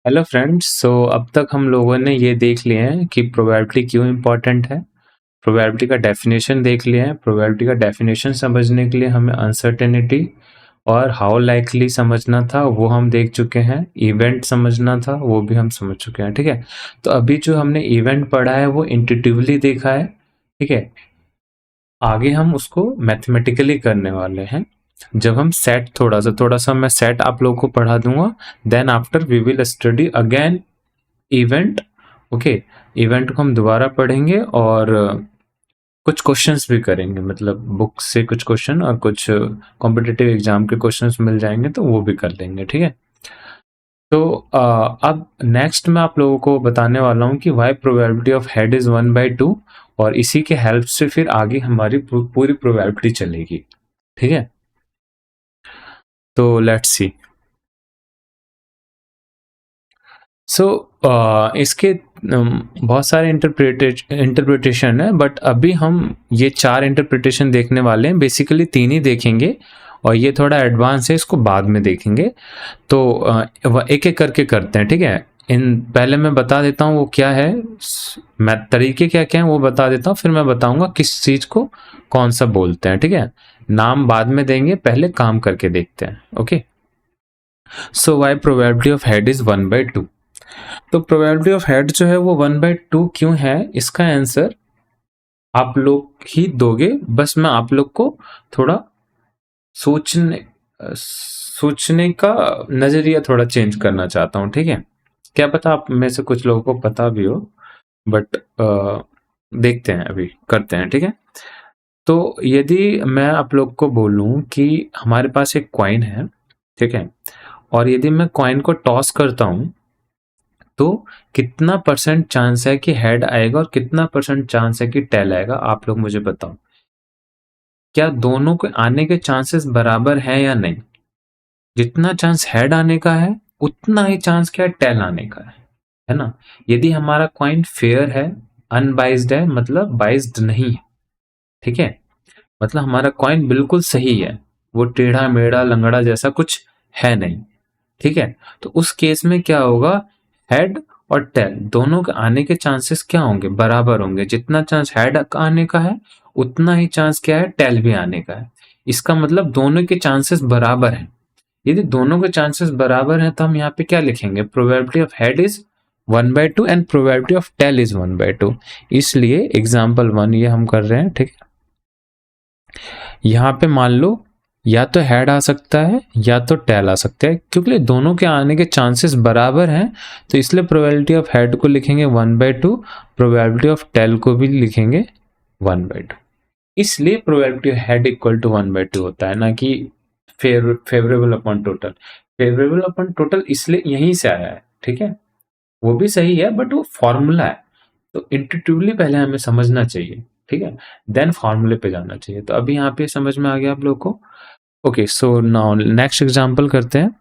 Hello friends. अब तक हम लोगों ने ये देख लिए हैं कि प्रोबेबिलिटी क्यों इम्पोर्टेंट है। प्रोबेबिलिटी का डेफिनेशन देख लिया है। प्रोबेबिलिटी का डेफिनेशन समझने के लिए हमें अनसर्टेनिटी और हाउ लाइकली समझना था वो हम देख चुके हैं। इवेंट समझना था वो भी हम समझ चुके हैं। ठीक है, तो अभी जो हमने इवेंट पढ़ा है वो इंट्यूटिवली देखा है। ठीक है, आगे हम उसको मैथमेटिकली करने वाले हैं। जब हम सेट थोड़ा सा मैं सेट आप लोगों को पढ़ा दूंगा। Then after we will study again event. Okay, event को हम दोबारा पढ़ेंगे और कुछ क्वेश्चंस भी करेंगे, मतलब बुक से कुछ क्वेश्चन और कुछ कॉम्पिटिटिव एग्जाम के क्वेश्चंस मिल जाएंगे तो वो भी कर लेंगे। ठीक है, तो अब नेक्स्ट मैं आप लोगों को बताने वाला हूँ कि why probability of head is 1/2 और इसी के हेल्प से फिर आगे हमारी पूरी प्रोबेबिलिटी चलेगी। ठीक है, तो लेट्स सी। सो इसके बहुत सारे इंटरप्रिटेशन है, बट अभी हम ये 4 इंटरप्रिटेशन देखने वाले हैं। बेसिकली 3 ही देखेंगे और ये थोड़ा एडवांस है, इसको बाद में देखेंगे। तो एक एक करके करते हैं। ठीक है, इन पहले मैं बता देता हूँ वो क्या है, मैं तरीके क्या क्या हैं वो बता देता हूँ, फिर मैं बताऊंगा किस चीज़ को कौन सा बोलते हैं। ठीक है, नाम बाद में देंगे, पहले काम करके देखते हैं। Okay, so why probability of head is 1/2। तो प्रोबेबिलिटी ऑफ हेड जो है वो 1/2 क्यों है, इसका आंसर आप लोग ही दोगे। बस मैं आप लोग को थोड़ा सोचने का नजरिया थोड़ा चेंज करना चाहता हूँ। ठीक है, क्या पता आप में से कुछ लोगों को पता भी हो, बट देखते हैं, अभी करते हैं। ठीक है, तो यदि मैं आप लोग को बोलूं कि हमारे पास एक कॉइन है, ठीक है, और यदि मैं कॉइन को टॉस करता हूं तो कितना परसेंट चांस है कि हेड आएगा और कितना परसेंट चांस है कि टेल आएगा, आप लोग मुझे बताओ। क्या दोनों के आने के चांसेस बराबर हैं या नहीं? जितना चांस हेड आने का है उतना ही चांस क्या है टेल आने का है ना। यदि हमारा कॉइन फेयर है, अनबाइज्ड है, मतलब बाइज्ड नहीं है, ठीक है, मतलब हमारा कॉइन बिल्कुल सही है, वो टेढ़ा मेढ़ा लंगड़ा जैसा कुछ है नहीं, ठीक है, तो उस केस में क्या होगा, हेड और टेल दोनों के आने के चांसेस क्या होंगे, बराबर होंगे। जितना चांस हेड आने का है उतना ही चांस क्या है, टेल भी आने का है। इसका मतलब दोनों के चांसेस बराबर हैं। यदि दोनों के चांसेस बराबर हैं तो हम यहाँ पे क्या लिखेंगे, probability of head is 1/2 and probability of tail is 1/2। इसलिए एग्जाम्पल 1 ये हम कर रहे हैं। ठीक है, यहाँ पे मान लो या तो हेड आ सकता है या तो टेल आ सकता है, क्योंकि दोनों के आने के चांसेस बराबर हैं तो इसलिए प्रोबेबिलिटी ऑफ हेड को लिखेंगे 1/2, प्रोबेबिलिटी ऑफ टेल को भी लिखेंगे 1/2। इसलिए probability of head equal to 1/2 होता है, ना कि favourable upon total. Favourable upon total इसलिए यहीं से आया है। ठीक है, वो भी सही है बट वो फॉर्मूला है, तो इंट्यूटिवली पहले हमें समझना चाहिए। ठीक है, देन फॉर्मूले पे जाना चाहिए। तो अभी यहाँ पे समझ में आ गया आप लोग को। Okay, so now next example करते हैं।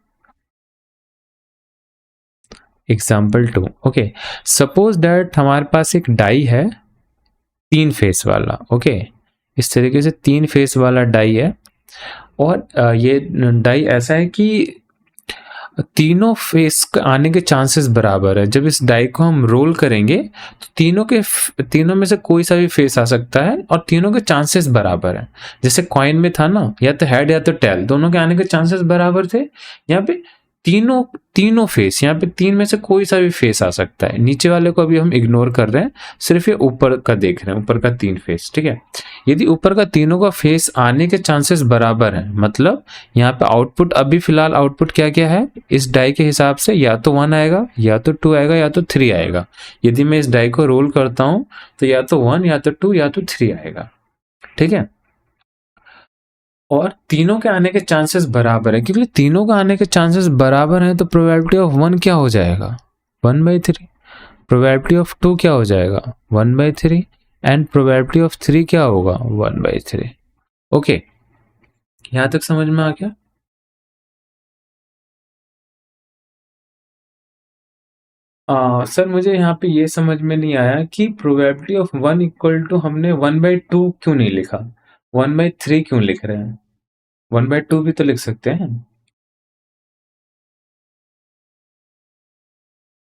एग्जांपल 2। ओके, सपोज दैट हमारे पास एक डाई है 3 फेस वाला। ओके, इस तरीके से 3 फेस वाला डाई है और ये डाई ऐसा है कि तीनों फेस आने के चांसेस बराबर है। जब इस डाई को हम रोल करेंगे तो तीनों में से कोई सा भी फेस आ सकता है और तीनों के चांसेस बराबर है। जैसे कॉइन में था ना, या तो हेड या तो टेल, दोनों के आने के चांसेस बराबर थे। यहाँ पे तीनों तीनों फेस, यहाँ पे 3 में से कोई सा भी फेस आ सकता है। नीचे वाले को अभी हम इग्नोर कर रहे हैं, सिर्फ ये ऊपर का देख रहे हैं, ऊपर का 3 फेस। ठीक है, यदि ऊपर का तीनों का फेस आने के चांसेस बराबर है, मतलब यहाँ पे आउटपुट, अभी फिलहाल आउटपुट क्या क्या है इस डाई के हिसाब से, या तो 1 आएगा या तो 2 आएगा या तो 3 आएगा। यदि मैं इस डाई को रोल करता हूं तो या तो 1 या तो 2 या तो 3 आएगा। ठीक है, और तीनों के आने के चांसेस बराबर है, क्योंकि तीनों का आने के चांसेस बराबर हैं तो प्रोबेबिलिटी ऑफ 1 क्या हो जाएगा, 1/3। प्रोबेबिलिटी ऑफ 2 क्या हो जाएगा, 1/3। एंड प्रोबेबिलिटी ऑफ 3 क्या होगा, 1/3। ओके, यहां तक समझ में आ गया। सर मुझे यहाँ पे ये समझ में नहीं आया कि प्रोबेबिलिटी ऑफ 1 इक्वल टू हमने 1/2 क्यों नहीं लिखा, 1/3 क्यों लिख रहे हैं, 1/2 भी तो लिख सकते हैं।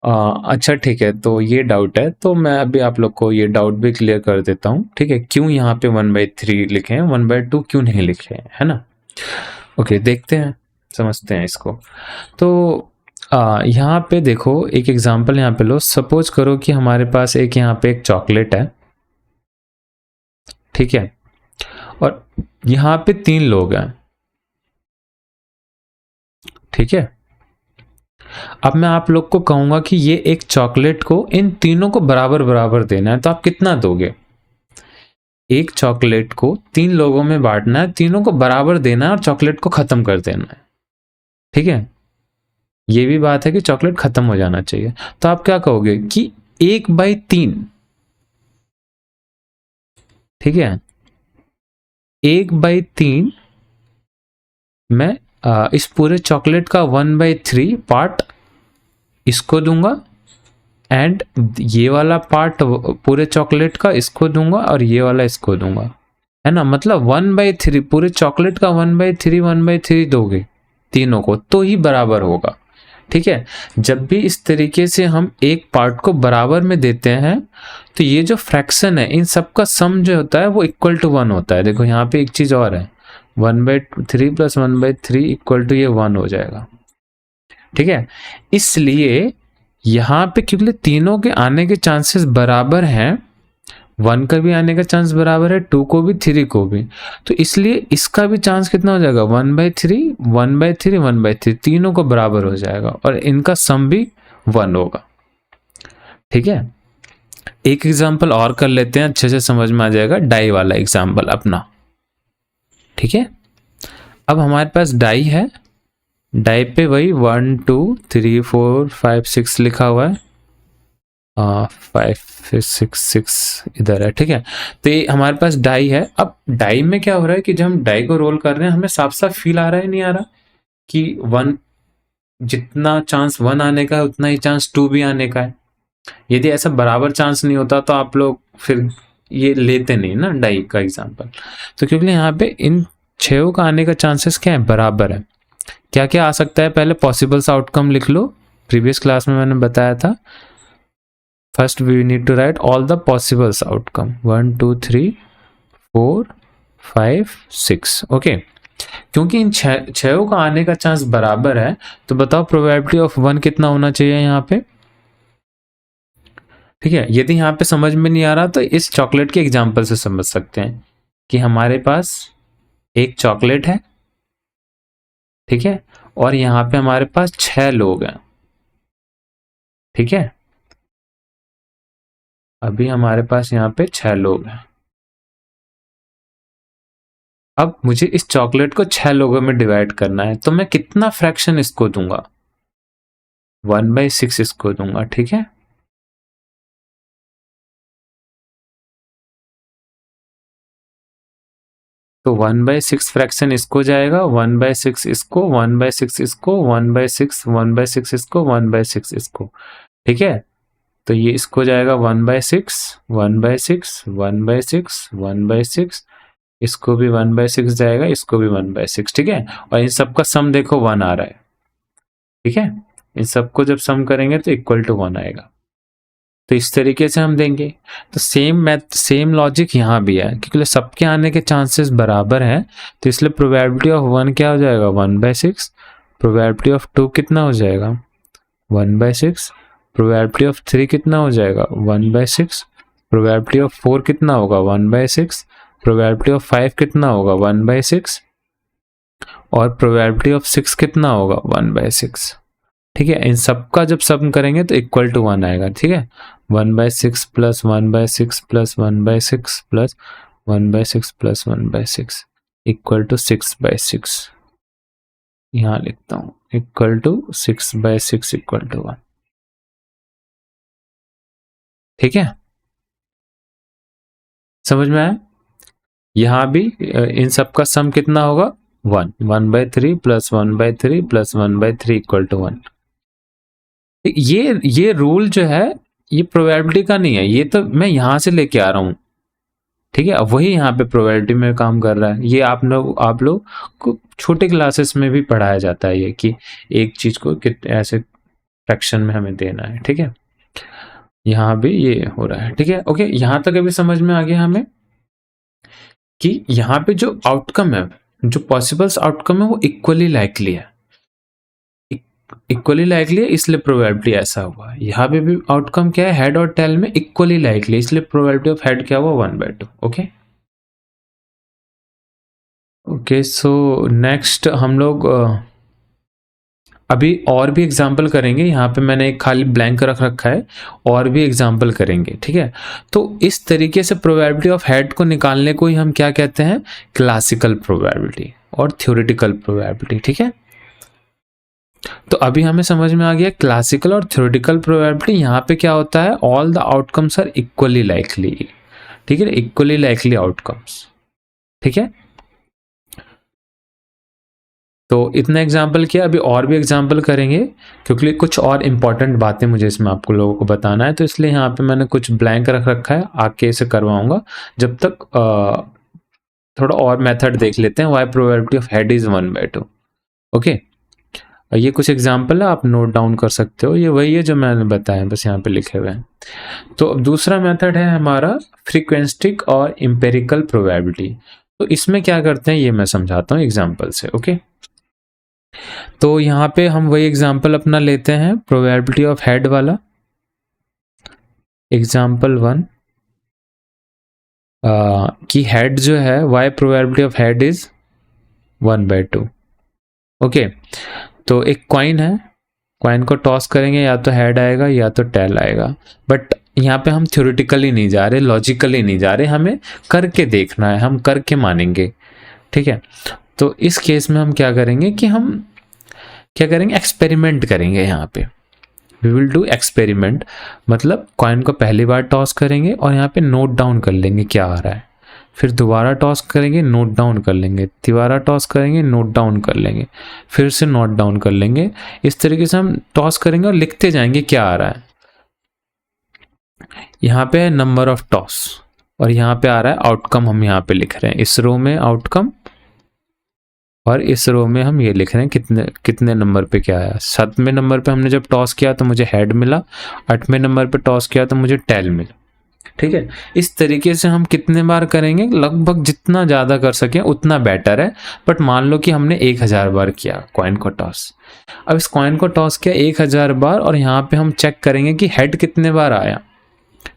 अच्छा ठीक है, तो ये डाउट है, तो मैं अभी आप लोग को ये डाउट भी क्लियर कर देता हूँ, ठीक है? क्यों यहाँ पे 1/3 लिखे हैं, 1/2 क्यों नहीं लिखे हैं, है ना? ओके, देखते हैं, समझते हैं इसको। तो यहाँ पे देखो, एक एग्जांपल यहाँ पे लो। सपोज करो कि हमारे पास एक यहाँ पे एक चॉकलेट है, ठीक है? और यहाँ पे 3 लोग हैं, ठीक है? अब मैं आप लोग को कहूंगा कि ये एक चॉकलेट को इन तीनों को बराबर बराबर देना है, तो आप कितना दोगे? एक चॉकलेट को 3 लोगों में बांटना है, तीनों को बराबर देना है और चॉकलेट को खत्म कर देना है, ठीक है? ये भी बात है कि चॉकलेट खत्म हो जाना चाहिए। तो आप क्या कहोगे कि 1/3, ठीक है? 1/3 मैं इस पूरे चॉकलेट का 1/3 पार्ट इसको दूंगा, एंड ये वाला पार्ट पूरे चॉकलेट का इसको दूंगा, और ये वाला इसको दूंगा, है ना? मतलब 1/3 पूरे चॉकलेट का 1/3 दोगे तीनों को, तो ही बराबर होगा, ठीक है? जब भी इस तरीके से हम एक पार्ट को बराबर में देते हैं, तो ये जो फ्रैक्शन है इन सबका सम जो होता है वो इक्वल टू 1 होता है। देखो यहाँ पे एक चीज और है, 1/3 + 1/3 इक्वल टू ये 1 हो जाएगा, ठीक है? इसलिए यहाँ पे क्योंकि तीनों के आने के चांसेस बराबर हैं, 1 का भी आने का चांस बराबर है, 2 को भी, 3 को भी, तो इसलिए इसका भी चांस कितना हो जाएगा? 1/3 1/3 1/3, तीनों को बराबर हो जाएगा, और इनका सम भी 1 होगा, ठीक है? एक एग्जाम्पल और कर लेते हैं, अच्छे से समझ में आ जाएगा, डाई वाला एग्जाम्पल अपना, ठीक है? अब हमारे पास डाई है, डाई पे वही 1 2 3 4 5 6 लिखा हुआ है, 5 6 6 इधर है, ठीक है? तो ये हमारे पास डाई है। अब डाई में क्या हो रहा है कि जब हम डाई को रोल कर रहे हैं, हमें साफ साफ फील आ रहा है, नहीं आ रहा कि 1, जितना चांस 1 आने का है उतना ही चांस 2 भी आने का है। यदि ऐसा बराबर चांस नहीं होता तो आप लोग फिर ये लेते नहीं ना डाई का एग्जाम्पल। तो क्योंकि यहाँ पे इन 6 का आने का चांसेस क्या है? बराबर है। क्या क्या आ सकता है? पहले पॉसिबल्स आउटकम लिख लो, प्रीवियस क्लास में मैंने बताया था। First we need to write all the possibles outcome, 1 2 3 4 5 6, okay? क्योंकि इन 6 का आने का चांस बराबर है, तो बताओ प्रोबेबिलिटी ऑफ 1 कितना होना चाहिए यहाँ पे, ठीक है? यदि यहाँ पे समझ में नहीं आ रहा तो इस चॉकलेट के एग्जाम्पल से समझ सकते हैं कि हमारे पास एक चॉकलेट है, ठीक है? और यहाँ पे हमारे पास 6 लोग हैं, ठीक है? अभी हमारे पास यहाँ पे 6 लोग हैं। अब मुझे इस चॉकलेट को 6 लोगों में डिवाइड करना है, तो मैं कितना फ्रैक्शन इसको दूंगा? 1/6 इसको दूंगा, ठीक है? तो 1/6 फ्रैक्शन इसको जाएगा, 1/6 इसको, 1/6 इसको, 1/6 1/6 इसको, 1/6 इसको, ठीक है? तो ये इसको जाएगा 1/6 1/6 1/6 1/6, इसको भी 1/6 जाएगा, इसको भी 1/6, ठीक है? और इन सबका सम देखो 1 आ रहा है, ठीक है? इन सबको जब सम करेंगे तो इक्वल टू 1 आएगा। तो इस तरीके से हम देंगे। तो सेम लॉजिक यहाँ भी है, क्योंकि सबके आने के चांसेस बराबर हैं, तो इसलिए प्रोबेबिलिटी ऑफ 1 क्या हो जाएगा? 1/6। प्रोबेबिलिटी ऑफ 2 कितना हो जाएगा? 1/6। प्रोबेबिलिटी ऑफ 3 कितना हो जाएगा? 1/6। प्रोबेबिलिटी ऑफ 4 कितना होगा? 1/6। प्रोबेबिलिटी ऑफ 5 कितना होगा? 1/6। और प्रोबेबिलिटी ऑफ 6 कितना होगा? 1/6, ठीक है? इन सबका जब सम करेंगे तो इक्वल टू 1 आएगा, ठीक है? 1/6 + 1/6 + 1/6 + 1/6 + 1/6 इक्वल टू 6/6। यहाँ लिखता हूँ इक्वल टू 6/6 इक्वल टू 1, ठीक है? समझ में आया? यहाँ भी इन सबका सम कितना होगा? 1, 1/3 + 1/3 + 1/3 इक्वल टू 1। ये रूल जो है ये प्रोबेबिलिटी का नहीं है, ये तो मैं यहां से लेके आ रहा हूं, ठीक है? अब वही यहाँ पे प्रोबेबिलिटी में काम कर रहा है। ये आप लोग को छोटे क्लासेस में भी पढ़ाया जाता है, ये कि एक चीज को ऐसे फ्रैक्शन में हमें देना है, ठीक है। यहाँ भी ये हो रहा है, ठीक है। ओके, यहाँ तक अभी समझ में आ गया हमें कि यहाँ पे जो आउटकम है, जो पॉसिबल्स आउटकम है वो इक्वली लाइकली है, इक्वली लाइकली है, इसलिए प्रोबेबिलिटी ऐसा हुआ। यहाँ पे भी आउटकम क्या है, हेड और टेल में इक्वली लाइकली, इसलिए प्रोबेबिलिटी ऑफ हेड क्या हुआ, 1/2। ओके ओके, सो नेक्स्ट हम लोग अभी और भी एग्जाम्पल करेंगे। यहाँ पे मैंने एक खाली ब्लैंक रख रखा है, और भी एग्जाम्पल करेंगे, ठीक है। तो इस तरीके से प्रोबेबिलिटी ऑफ हेड को निकालने को ही हम क्या कहते हैं, क्लासिकल प्रोबेबिलिटी और थ्योरेटिकल प्रोबेबिलिटी, ठीक है। तो अभी हमें समझ में आ गया क्लासिकल और थ्योरेटिकल प्रोबेबिलिटी। यहाँ पे क्या होता है, all the outcomes are equally likely, ठीक है, इक्वली लाइकली आउटकम्स, ठीक है। तो इतना एग्जाम्पल किया, अभी और भी एग्जाम्पल करेंगे, क्योंकि कुछ और इंपॉर्टेंट बातें मुझे इसमें आपको लोगों को बताना है, तो इसलिए यहाँ पे मैंने कुछ ब्लैंक रख रखा है, आके इसे करवाऊंगा। जब तक थोड़ा और मेथड देख लेते हैं, why probability of head is 1/2। Okay, ये कुछ एग्जाम्पल है, आप नोट डाउन कर सकते हो, ये वही है जो मैंने बताया, बस यहाँ पे लिखे हुए हैं। तो अब दूसरा मेथड है हमारा फ्रीक्वेंस्टिक और एम्पिरिकल प्रोबेबिलिटी। तो इसमें क्या करते हैं ये मैं समझाता हूँ एग्जाम्पल से। ओके, तो यहाँ पे हम वही एग्जाम्पल अपना लेते हैं, प्रोबेबिलिटी ऑफ हेड वाला। एग्जाम्पल 1 कि हेड जो है, why probability of head is 1/2। Okay, तो एक कॉइन है, कॉइन को टॉस करेंगे, या तो हेड आएगा या तो टेल आएगा। बट यहाँ पे हम थ्योरेटिकली नहीं जा रहे, लॉजिकली नहीं जा रहे, हमें करके देखना है, हम करके मानेंगे, ठीक है। तो इस केस में हम क्या करेंगे कि हम क्या करेंगे, एक्सपेरिमेंट करेंगे। यहाँ पे वी विल डू एक्सपेरिमेंट, मतलब कॉइन को पहली बार टॉस करेंगे और यहाँ पे नोट डाउन कर लेंगे क्या आ रहा है, फिर दोबारा टॉस करेंगे, नोट डाउन कर लेंगे, दोबारा टॉस करेंगे, नोट डाउन कर लेंगे, फिर से नोट डाउन कर लेंगे। इस तरीके से हम टॉस करेंगे और लिखते जाएंगे क्या आ रहा है। यहाँ पे है नंबर ऑफ टॉस, और यहाँ पे आ रहा है आउटकम, हम यहाँ पे लिख रहे हैं इस रो में आउटकम, और इस रो में हम ये लिख रहे हैं कितने कितने नंबर पे क्या आया। 7वें नंबर पे हमने जब टॉस किया तो मुझे हेड मिला, 8वें नंबर पे टॉस किया तो मुझे टेल मिला, ठीक है। इस तरीके से हम कितने बार करेंगे, लगभग जितना ज़्यादा कर सकें उतना बेटर है। बट मान लो कि हमने 1000 बार किया कॉइन को टॉस, अब इस कॉइन को टॉस किया 1000 बार, और यहाँ पे हम चेक करेंगे कि हेड कितने बार आया,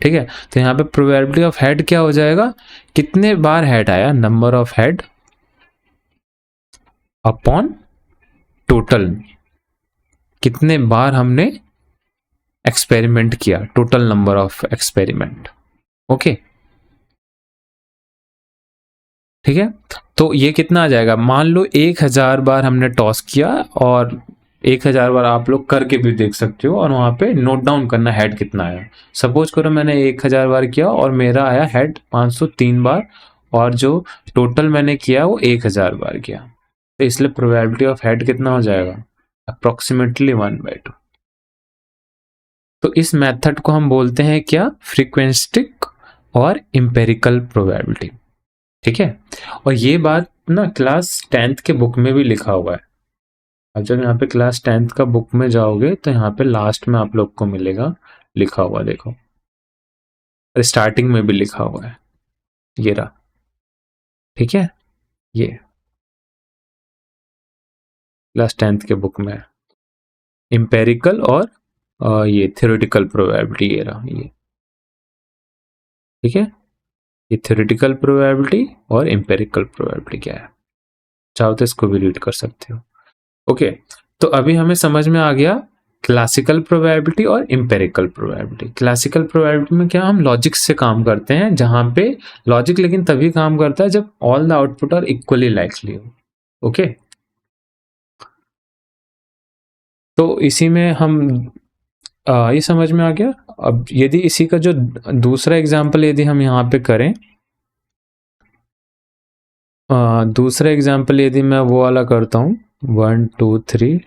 ठीक है। तो यहाँ पे प्रोबेबिलिटी ऑफ हेड क्या हो जाएगा, कितने बार हेड आया, number of head upon total, कितने बार हमने एक्सपेरिमेंट किया, total number of experiment. Okay, ठीक है। तो ये कितना आ जाएगा, मान लो 1000 बार हमने टॉस किया, और 1000 बार आप लोग करके भी देख सकते हो, और वहां पे नोट डाउन करना हेड कितना आया। सपोज करो मैंने 1000 बार किया और मेरा आया हेड 503 बार, और जो टोटल मैंने किया वो 1000 बार किया, तो इसलिए प्रोबेबिलिटी ऑफ हेड कितना हो जाएगा, अप्रोक्सीमेटली 1/2। तो इस मेथड को हम बोलते हैं क्या, फ्रीक्वेंस्टिक और एम्पिरिकल प्रोबेबिलिटी, ठीक है। और ये बात ना क्लास 10th के बुक में भी लिखा हुआ है। अब जब यहाँ पे क्लास 10th का बुक में जाओगे तो यहाँ पे लास्ट में आप लोग को मिलेगा लिखा हुआ, देखो स्टार्टिंग में भी लिखा हुआ है, ये रहा, ठीक है। ये क्लास 10th के बुक में एम्पिरिकल और ये थ्योरेटिकल प्रोबेबिलिटी, ये रहा ये, ठीक है। ये थ्योरेटिकल प्रोबेबिलिटी और एम्पिरिकल प्रोबेबिलिटी क्या है, चाहो तो इसको भी रीड कर सकते हो। ओके, तो अभी हमें समझ में आ गया क्लासिकल प्रोबेबिलिटी और एम्पिरिकल प्रोबेबिलिटी। क्लासिकल प्रोबेबिलिटी में क्या, हम लॉजिक से काम करते हैं, जहां पे लॉजिक लेकिन तभी काम करता है जब all the output are equally likely हो। ओके, तो इसी में हम ये समझ में आ गया। अब यदि इसी का जो दूसरा एग्जाम्पल यदि हम यहाँ पे करें, दूसरा एग्जाम्पल यदि मैं वो वाला करता हूँ 1 2 3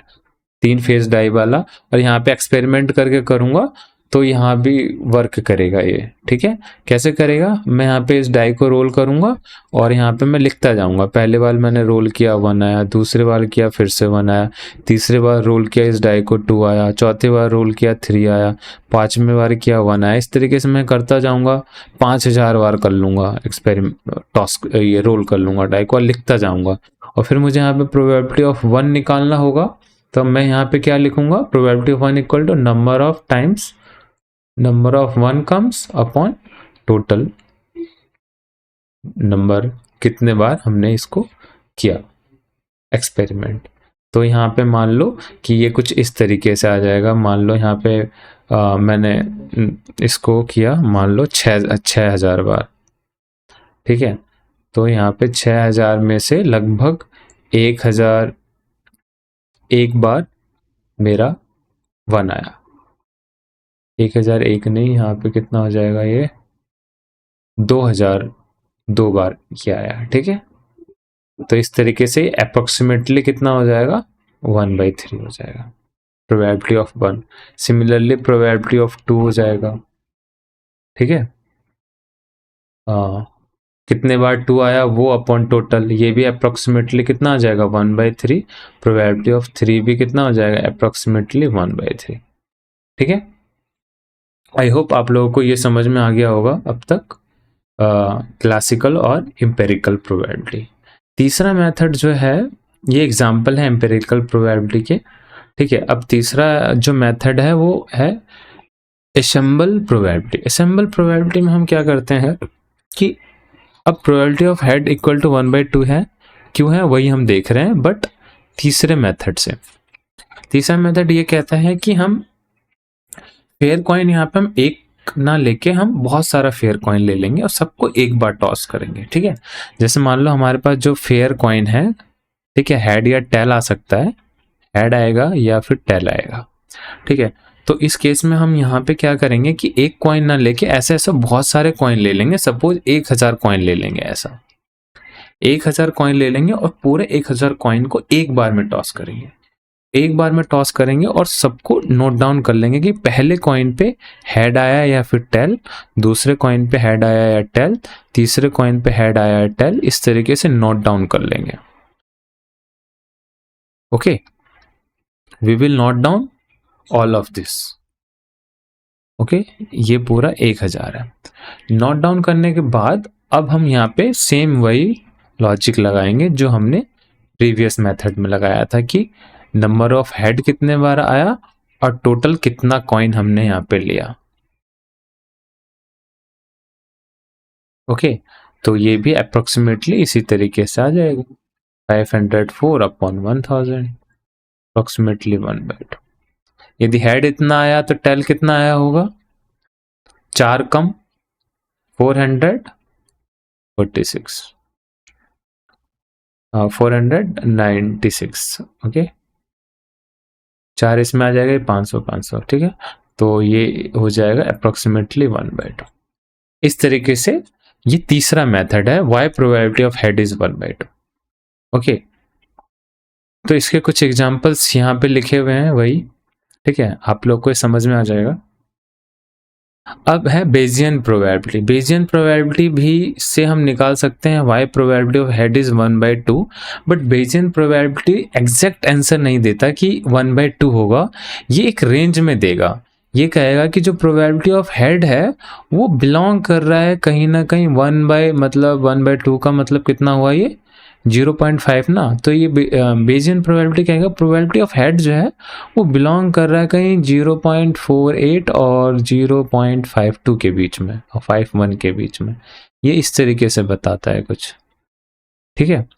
3 फेज डाई वाला, और यहाँ पे एक्सपेरिमेंट करके करूँगा, तो यहाँ भी वर्क करेगा ये, ठीक है। कैसे करेगा, मैं यहाँ पे इस डाई को रोल करूँगा और यहाँ पे मैं लिखता जाऊँगा। पहले बार मैंने रोल किया 1 आया, दूसरे बार किया फिर से 1 आया, तीसरे बार रोल किया इस डाई को 2 आया, चौथे बार रोल किया 3 आया, पाँचवें बार किया 1 आया। इस तरीके से मैं करता जाऊँगा, 5000 बार कर लूँगा एक्सपेरिमेंट, टॉस ये रोल कर लूँगा डाई को और लिखता जाऊँगा। और फिर मुझे यहाँ पे प्रोबेबिलिटी ऑफ 1 निकालना होगा, तो मैं यहाँ पे क्या लिखूँगा, probability of 1 equal to number of times number of 1 comes upon total number, कितने बार हमने इसको किया एक्सपेरिमेंट। तो यहाँ पे मान लो कि ये कुछ इस तरीके से आ जाएगा। मान लो यहाँ पे मैंने इसको किया मान लो 6000 बार, ठीक है। तो यहाँ पे 6000 में से लगभग 1000 एक बार मेरा 1 आया। 1001 नहीं, यहाँ पे कितना हो जाएगा, ये 2002 बार ये आया, ठीक है। तो इस तरीके से अप्रोक्सीमेटली कितना हो जाएगा, 1/3 हो जाएगा probability of 1। Similarly probability of 2 हो जाएगा, ठीक है। कितने बार 2 आया वो अपॉन टोटल, ये भी अप्रोक्सीमेटली कितना आ जाएगा, 1/3। प्रोबेबिलिटी ऑफ 3 भी कितना हो जाएगा, अप्रोक्सीमेटली 1/3, ठीक है। आई होप आप लोगों को ये समझ में आ गया होगा अब तक क्लासिकल और एम्पिरिकल प्रोबेबिलिटी। तीसरा मेथड जो है ये एग्जाम्पल है एम्पिरिकल प्रोबेबिलिटी के, ठीक है। अब तीसरा जो मेथड है वो है एसेंबल प्रोबेबिलिटी। एसेंबल प्रोबेबिलिटी में हम क्या करते हैं कि अब probability of head equal to 1/2 है, क्यों है वही हम देख रहे हैं, बट तीसरे मेथड से। तीसरा मेथड ये कहता है कि हम फेयर कॉइन यहाँ पे हम एक ना लेके हम बहुत सारा फेयर कॉइन ले लेंगे और सबको एक बार टॉस करेंगे, ठीक है। जैसे मान लो हमारे पास जो फेयर कॉइन है, ठीक है, हेड या टेल आ सकता है, हेड आएगा या फिर टेल आएगा, ठीक है। तो इस केस में हम यहाँ पे क्या करेंगे कि एक कॉइन ना लेके ऐसे ऐसे बहुत सारे कॉइन ले लेंगे। सपोज 1000 कॉइन ले लेंगे, ऐसा 1000 कॉइन ले लेंगे और पूरे 1000 कॉइन को एक बार में टॉस करेंगे। एक बार में टॉस करेंगे और सबको नोट डाउन कर लेंगे कि पहले कॉइन पे हेड आया या फिर टेल, दूसरे कॉइन पे हेड आया या टेल, तीसरे कॉइन पे हेड आया या टेल। इस तरीके से नोट डाउन कर लेंगे, okay. We will note down all of this, okay. ये पूरा 1000 है। नोट डाउन करने के बाद अब हम यहाँ पे सेम वही लॉजिक लगाएंगे जो हमने प्रीवियस मेथड में लगाया था कि नंबर ऑफ हेड कितने बार आया और टोटल कितना कॉइन हमने यहाँ पे लिया, ओके। तो ये भी अप्रोक्सीमेटली इसी तरीके से आ जाएगा, 504 अपॉन 1000 अप्रोक्सीमेटली 1/2। यदि हेड इतना आया तो टेल कितना आया होगा, 4 कम 446 496, ओके। 4 इसमें आ जाएगा 500, ठीक है। तो ये हो जाएगा अप्रोक्सीमेटली 1/2। इस तरीके से ये तीसरा मेथड है, why probability of head is 1/2, okay. तो इसके कुछ एग्जांपल्स यहाँ पे लिखे हुए हैं वही, ठीक है, आप लोग को समझ में आ जाएगा। अब है बेजियन प्रोबेबिलिटी। बेजियन प्रोबेबिलिटी भी से हम निकाल सकते हैं why probability of head is 1/2, but Bayesian probability exact answer नहीं देता कि 1/2 होगा, ये एक रेंज में देगा। ये कहेगा कि जो प्रोबेबिलिटी ऑफ हेड है वो बिलोंग कर रहा है कहीं ना कहीं 1/2 का मतलब कितना हुआ, ये 0.5 ना। तो ये बेजियन प्रोबेबिलिटी कहेगा प्रोबेबिलिटी ऑफ हेड जो है वो बिलोंग कर रहा है कहीं 0.48 और 0.52 के बीच में और 51 के बीच में। ये इस तरीके से बताता है कुछ, ठीक है।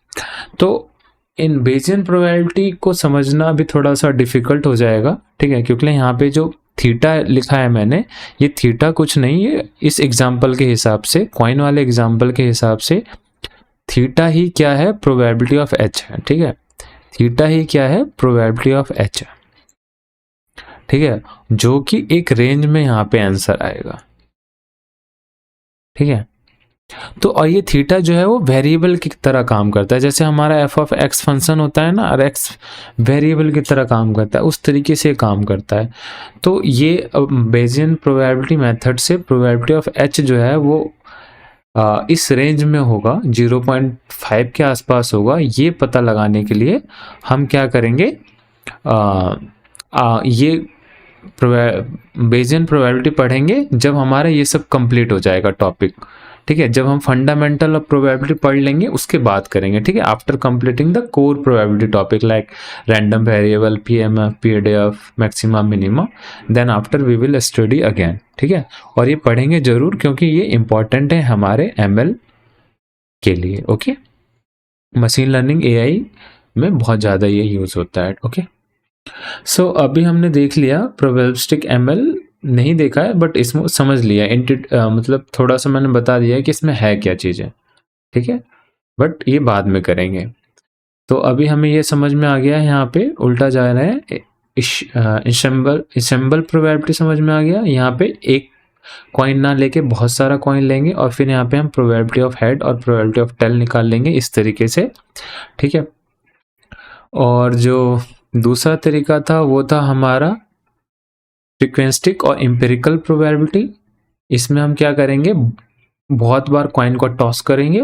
तो इन बेजियन प्रोबेबिलिटी को समझना भी थोड़ा सा डिफिकल्ट हो जाएगा, ठीक है, क्योंकि यहाँ पे जो थीटा लिखा है मैंने, ये थीटा कुछ नहीं है। इस एग्जाम्पल के हिसाब से, कॉइन वाले एग्जाम्पल के हिसाब से थीटा ही क्या है, प्रोबेबिलिटी ऑफ एच है, ठीक है। थीटा ही क्या है, प्रोबेबिलिटी ऑफ एच है, ठीक है, जो कि एक रेंज में यहाँ पे आंसर आएगा, ठीक है। तो और ये थीटा जो है वो वेरिएबल की तरह काम करता है, जैसे हमारा एफ ऑफ एक्स फंक्शन होता है ना, और एक्स वेरिएबल की तरह काम करता है, उस तरीके से काम करता है। तो ये बेजियन प्रोबेबिलिटी मेथड से प्रोबेबिलिटी ऑफ एच जो है वो इस रेंज में होगा, 0.5 के आसपास होगा। ये पता लगाने के लिए हम क्या करेंगे, ये बेजियन प्रोबेबिलिटी पढ़ेंगे जब हमारा ये सब कंप्लीट हो जाएगा टॉपिक, ठीक है। जब हम फंडामेंटल ऑफ प्रोबेबिलिटी पढ़ लेंगे उसके बाद करेंगे, ठीक है, after completing the core probability topic like random variable, PMF, PDF, maxima, minima, then after we will study again, ठीक है। और ये पढ़ेंगे जरूर क्योंकि ये इंपॉर्टेंट है हमारे एमएल के लिए, ओके। मशीन लर्निंग एआई में बहुत ज़्यादा ये यूज़ होता है, ओके। सो अभी हमने देख लिया प्रोबेबिलिस्टिक एमएल, नहीं देखा है बट इसमें समझ लिया, मतलब थोड़ा सा मैंने बता दिया है कि इसमें है क्या चीज़ें, ठीक है, बट ये बाद में करेंगे। तो अभी हमें ये समझ में आ गया है, यहाँ पे उल्टा जा रहे हैं, इंसेम्बल प्रोबेबिलिटी समझ में आ गया। यहाँ पे एक कॉइन ना लेके बहुत सारा कॉइन लेंगे और फिर यहाँ पे हम प्रोबेबिलिटी ऑफ हेड और प्रोबेबिलिटी ऑफ टेल निकाल लेंगे इस तरीके से, ठीक है। और जो दूसरा तरीका था वो था हमारा फ्रीक्वेंस्टिक और एम्पिरिकल प्रोबेबिलिटी। इसमें हम क्या करेंगे, बहुत बार कॉइन को टॉस करेंगे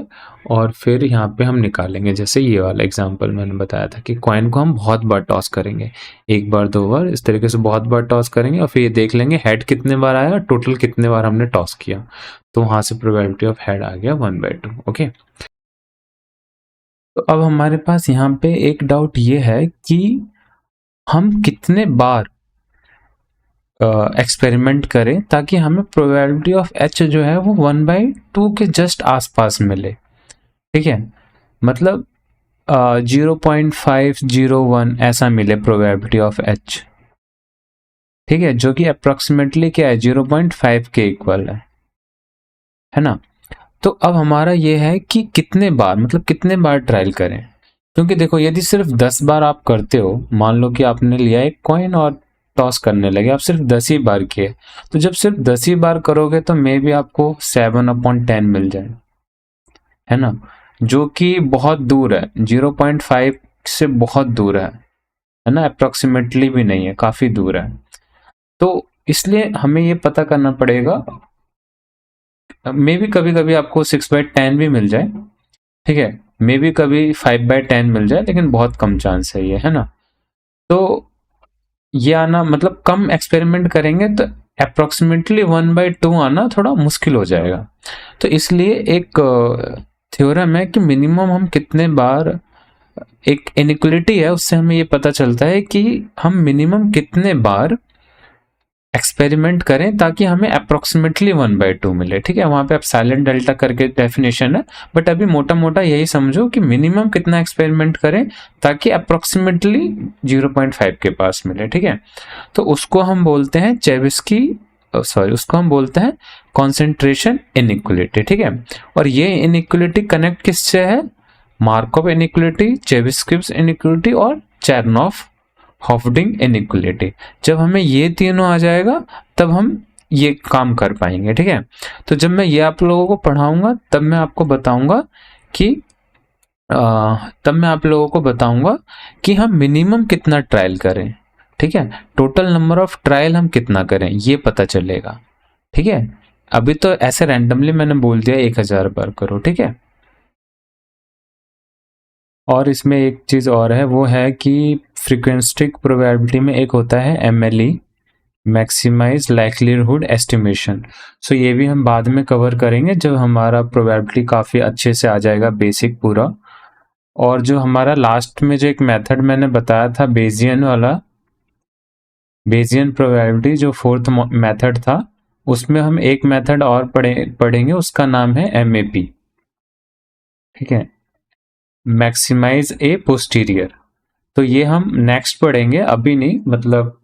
और फिर यहाँ पे हम निकालेंगे, जैसे ये वाला एग्जांपल मैंने बताया था कि कॉइन को हम बहुत बार टॉस करेंगे, एक बार, दो बार, इस तरीके से बहुत बार टॉस करेंगे और फिर ये देख लेंगे हेड कितने बार आया, टोटल कितने बार हमने टॉस किया। तो वहां से प्रोबेबिलिटी ऑफ हेड आ गया 1/2, ओके। तो अब हमारे पास यहाँ पे एक डाउट ये है कि हम कितने बार एक्सपेरिमेंट करें ताकि हमें प्रोबेबिलिटी ऑफ एच जो है वो 1/2 के जस्ट आसपास मिले, ठीक है। मतलब 0.501 ऐसा मिले प्रोबेबिलिटी ऑफ एच, ठीक है, जो कि अप्रोक्सीमेटली क्या है, 0.5 के इक्वल है ना। तो अब हमारा ये है कि कितने बार, मतलब कितने बार ट्रायल करें, क्योंकि देखो यदि सिर्फ 10 बार आप करते हो, मान लो कि आपने लिया एक कॉइन और टॉस करने लगे, आप सिर्फ 10 ही बार किए, तो जब सिर्फ 10 ही बार करोगे तो मे बी आपको 7/10 मिल जाए, है ना, जो कि बहुत दूर है, 0.5 से बहुत दूर है ना, अप्रोक्सीमेटली भी नहीं है, काफी दूर है। तो इसलिए हमें ये पता करना पड़ेगा, मे बी कभी कभी आपको 6/10 भी मिल जाए, ठीक है, मे बी कभी 5/10 मिल जाए, लेकिन बहुत कम चांस है ये, है ना। तो ये आना, मतलब कम एक्सपेरिमेंट करेंगे तो अप्रोक्सीमेटली 1/2 आना थोड़ा मुश्किल हो जाएगा। तो इसलिए एक थ्योरम है कि मिनिमम हम कितने बार, एक इनइक्वालिटी है, उससे हमें ये पता चलता है कि हम मिनिमम कितने बार एक्सपेरिमेंट करें ताकि हमें अप्रोक्सीमेटली 1/2 मिले, ठीक है। वहां पे आप साइलेंट डेल्टा करके डेफिनेशन है, बट अभी मोटा मोटा यही समझो कि मिनिमम कितना एक्सपेरिमेंट करें ताकि अप्रोक्सीमेटली 0.5 के पास मिले, ठीक है। तो उसको हम बोलते हैं चेबिस्की, उसको हम बोलते हैं कॉन्सेंट्रेशन इनइक्वालिटी, ठीक है। और ये इनइक्वालिटी कनेक्ट किससे है, मार्कोव इनइक्वालिटी, चेबिस्किव्स इनइक्वालिटी और चेरनॉफ हॉफडिंग इनइक्वालिटी। जब हमें ये तीनों आ जाएगा तब हम ये काम कर पाएंगे, ठीक है। तो जब मैं ये आप लोगों को पढ़ाऊंगा तब मैं आपको बताऊंगा कि हम मिनिमम कितना ट्रायल करें, ठीक है, टोटल नंबर ऑफ ट्रायल हम कितना करें ये पता चलेगा, ठीक है। अभी तो ऐसे रैंडमली मैंने बोल दिया 1000 बार करो, ठीक है। और इसमें एक चीज़ और है, वो है कि फ्रीक्वेंस्टिक प्रोबेबिलिटी में एक होता है MLE, मैक्सिमाइज लाइक्लीहुड एस्टिमेशन। सो ये भी हम बाद में कवर करेंगे जब हमारा प्रोबेबिलिटी काफ़ी अच्छे से आ जाएगा, बेसिक पूरा। और जो हमारा लास्ट में जो एक मेथड मैंने बताया था बेजियन वाला, बेजियन प्रोबेबिलिटी जो 4th मेथड था, उसमें हम एक मेथड और पढ़ेंगे, उसका नाम है MAP, ठीक है, मैक्सिमाइज ए पोस्टीरियर। तो ये हम नेक्स्ट पढ़ेंगे, अभी नहीं, मतलब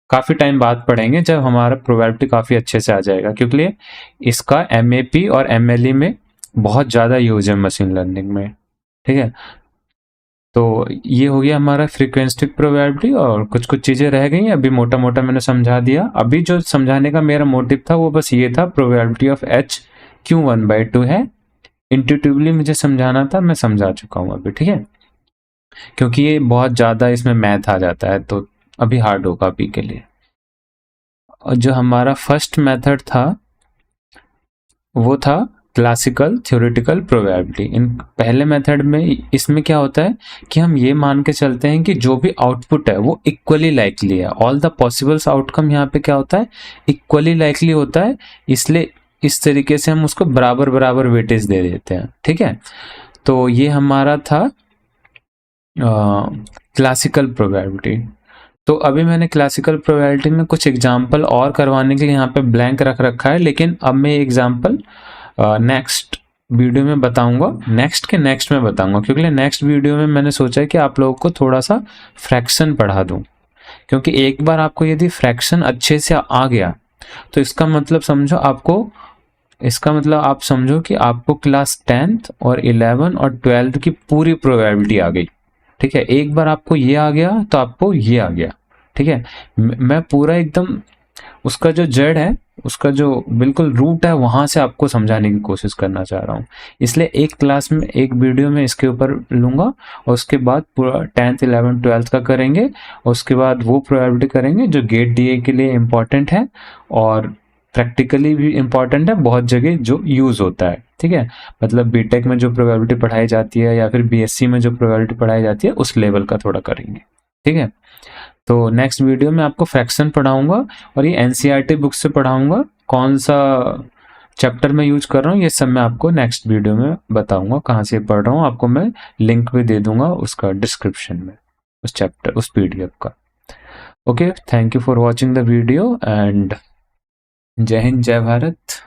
काफ़ी टाइम बाद पढ़ेंगे जब हमारा प्रोबेबिलिटी काफ़ी अच्छे से आ जाएगा, क्योंकि इसका MAP और MLE में बहुत ज़्यादा यूज है मशीन लर्निंग में, ठीक है। तो ये हो गया हमारा फ्रीक्वेंस्टिक प्रोबेबिलिटी, और कुछ कुछ चीज़ें रह गई, अभी मोटा मोटा मैंने समझा दिया। अभी जो समझाने का मेरा मोटिव था वो बस ये था, प्रोबेबिलिटी ऑफ H क्यों 1/2 है, इंट्यूटिवली मुझे समझाना था, मैं समझा चुका हूँ अभी, ठीक है। क्योंकि ये बहुत ज़्यादा इसमें मैथ आ जाता है तो अभी हार्ड होगा अभी के लिए। और जो हमारा फर्स्ट मेथड था वो था क्लासिकल थ्योरेटिकल प्रोबेबिलिटी। इन पहले मेथड में इसमें क्या होता है कि हम ये मान के चलते हैं कि जो भी आउटपुट है वो इक्वली लाइकली है। ऑल द पॉसिबल्स आउटकम यहाँ पे क्या होता है, इक्वली लाइकली होता है, इसलिए इस तरीके से हम उसको बराबर बराबर वेटेज दे देते हैं, ठीक है। तो ये हमारा था क्लासिकल प्रोबेबिलिटी। तो अभी मैंने क्लासिकल प्रोबेबिलिटी में कुछ एग्जाम्पल और करवाने के लिए यहाँ पे ब्लैंक रख रखा है, लेकिन अब मैं एग्जाम्पल नेक्स्ट वीडियो में बताऊंगा, नेक्स्ट में बताऊंगा, क्योंकि नेक्स्ट वीडियो में मैंने सोचा है कि आप लोगों को थोड़ा सा फ्रैक्शन पढ़ा दूं। क्योंकि एक बार आपको यदि फ्रैक्शन अच्छे से आ गया तो इसका मतलब आप समझो कि आपको क्लास 10th और 11 और 12th की पूरी प्रोबेबिलिटी आ गई, ठीक है। एक बार आपको ये आ गया तो आपको ये आ गया, ठीक है। मैं पूरा एकदम उसका जो जड़ है, उसका जो बिल्कुल रूट है, वहां से आपको समझाने की कोशिश करना चाह रहा हूँ। इसलिए एक क्लास में, एक वीडियो में इसके ऊपर लूंगा और उसके बाद पूरा 10th 11th 12th का करेंगे और उसके बाद वो प्रोबेबिलिटी करेंगे जो गेट डीए के लिए इम्पोर्टेंट है और प्रैक्टिकली भी इम्पॉर्टेंट है, बहुत जगह जो यूज होता है, ठीक है। मतलब बीटेक में जो प्रोबेबिलिटी पढ़ाई जाती है या फिर बीएससी में जो प्रोबेबिलिटी पढ़ाई जाती है उस लेवल का थोड़ा करेंगे, ठीक है। तो नेक्स्ट वीडियो में आपको फ्रैक्शन पढ़ाऊंगा और ये एनसीईआरटी बुक से पढ़ाऊंगा, कौन सा चैप्टर में यूज कर रहा हूँ ये सब मैं आपको नेक्स्ट वीडियो में बताऊंगा, कहाँ से पढ़ रहा हूँ। आपको मैं लिंक भी दे दूंगा उसका डिस्क्रिप्शन में, उस चैप्टर, उस पीडीएफ का। Okay, thank you for watching the video and जय हिंद, जय भारत।